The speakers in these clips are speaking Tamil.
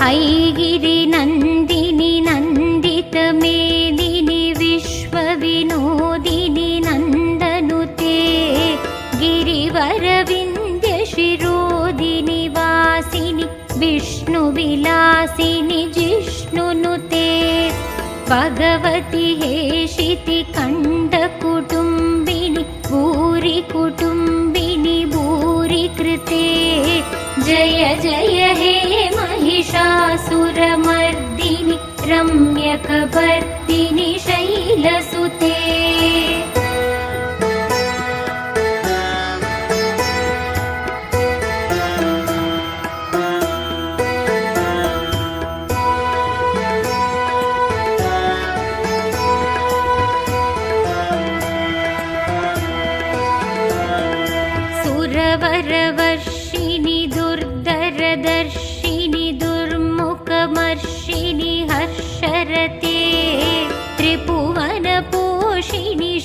ऐगिरि नन्दिनि नन्दितमेदिनि विश्वविनोदिनि नन्दनुते गिरिवरविन्द्यशिरोदिनि वासिनि विष्णुविलासिनि जिष्णुनुते भगवति हेशिति कण्डकुटुम्बिनि भूरि कुटुम्बिनि भूरि कृते जय जय हे महिषासुरमर्दिनि रम्यकपर्दिनि शैलसुते सुरवरवर्षिणि दुर्धरदर्शिनि दुर्मुखमर्षिणि हर्षरते त्रिभुवनपोषिणि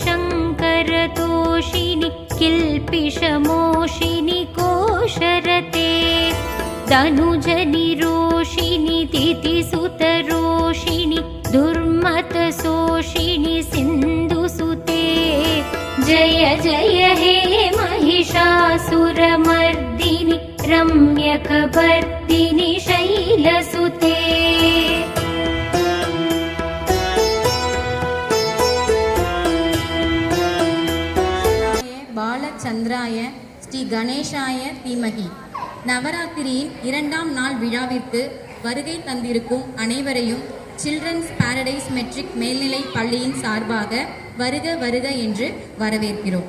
शङ्करतोषिणि किल्पिषमोषिणि कोशरते धनुजनिरोषिणि तिथिसुतरोषिणि दुर्मतशोषिणि सिन्धुसुते जय जय हे महिषासुरमर्दिनि रम्यकपर्दिनि शैलसुते பாலச்சந்திராய ஸ்ரீ கணேசாய தீமகி. நவராத்திரியின் 2ஆம் நாள் விழாவிற்கு வருகை தந்திருக்கும் அனைவரையும் சில்ட்ரன்ஸ் பாரடைஸ் மெட்ரிக் மேல்நிலை பள்ளியின் சார்பாக வருக வருக என்று வரவேற்கிறோம்.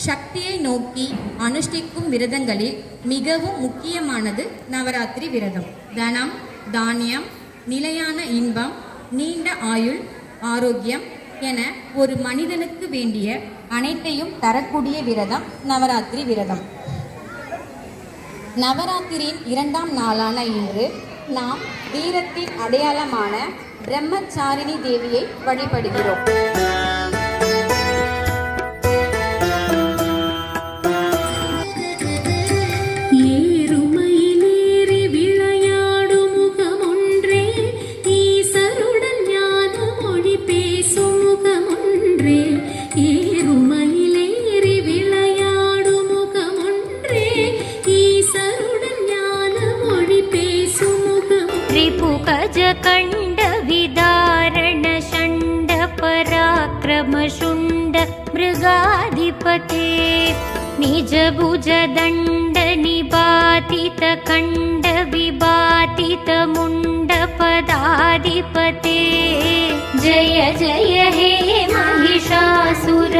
சக்தியை நோக்கி அனுஷ்டிக்கும் விரதங்களில் மிகவும் முக்கியமானது நவராத்திரி விரதம். தனம், தானியம், நிலையான இன்பம், நீண்ட ஆயுள், ஆரோக்கியம் என ஒரு மனிதனுக்கு வேண்டிய அனைத்தையும் தரக்கூடிய விரதம் நவராத்திரி விரதம். நவராத்திரியின் 2ஆம் நாளான இன்று நாம் வீரத்தின் அடையாளமான பிரம்மச்சாரிணி தேவியை வழிபடுகிறோம். रिपुगजकण्ड विदारण षण्ड पराक्रम शुण्ड मृगाधिपते निजभुज दण्ड निबातित खण्ड विबातित मुण्ड पदाधिपते जय जय हे महिषासुर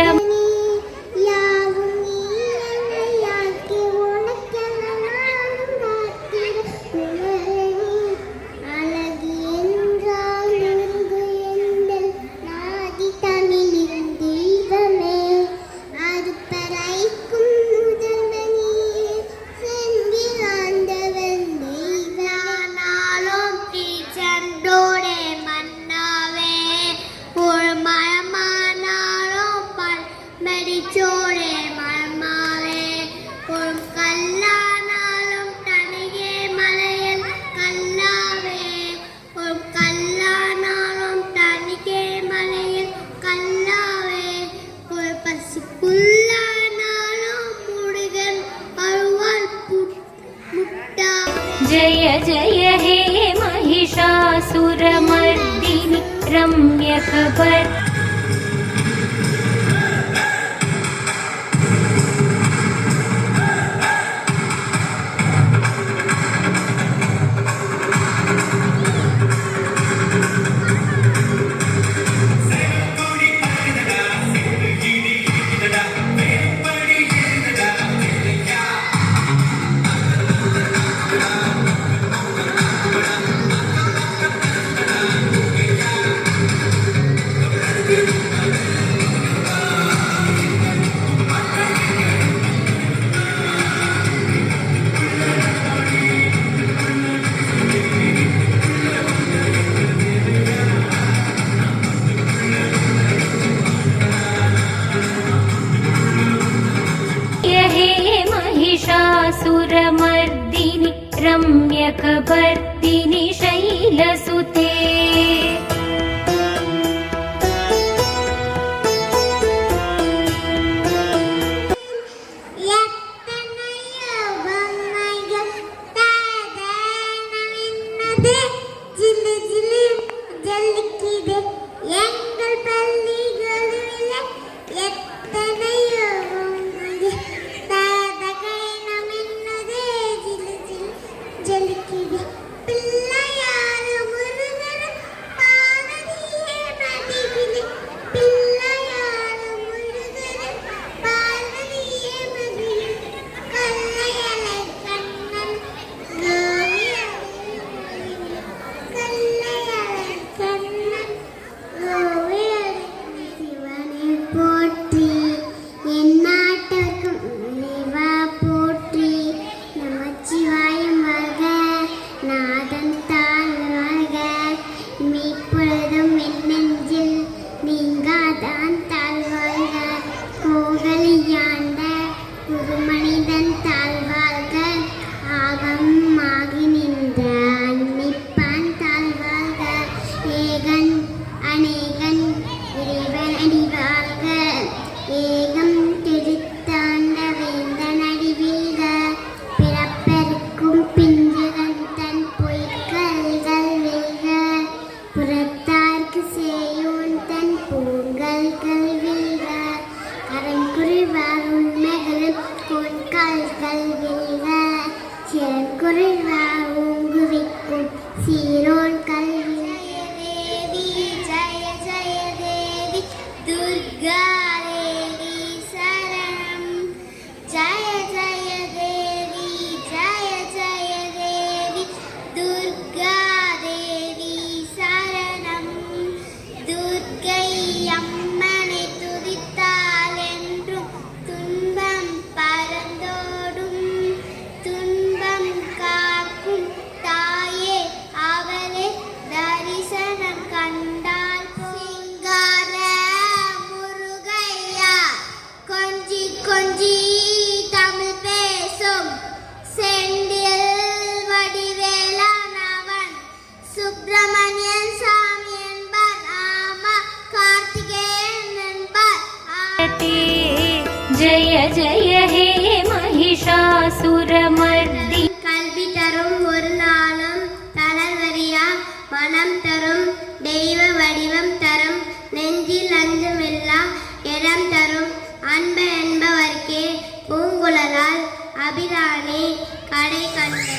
जय जय हे महिषासुरमर्दिनि रम्यकपर्दिनि रम्यकवर्तिनि शैलसुते जय जय हे महिषासुरमर्दि கல்வி தரும் ஒரு நாளும் தளர்வரியா மனம் தரும் தெய்வ வடிவம் தரும் நெஞ்சில் அஞ்சமெல்லாம் இடம் தரும் அன்ப என்பவர்க்கே பூங்குழலால் அபிரானே கடை கண்டது.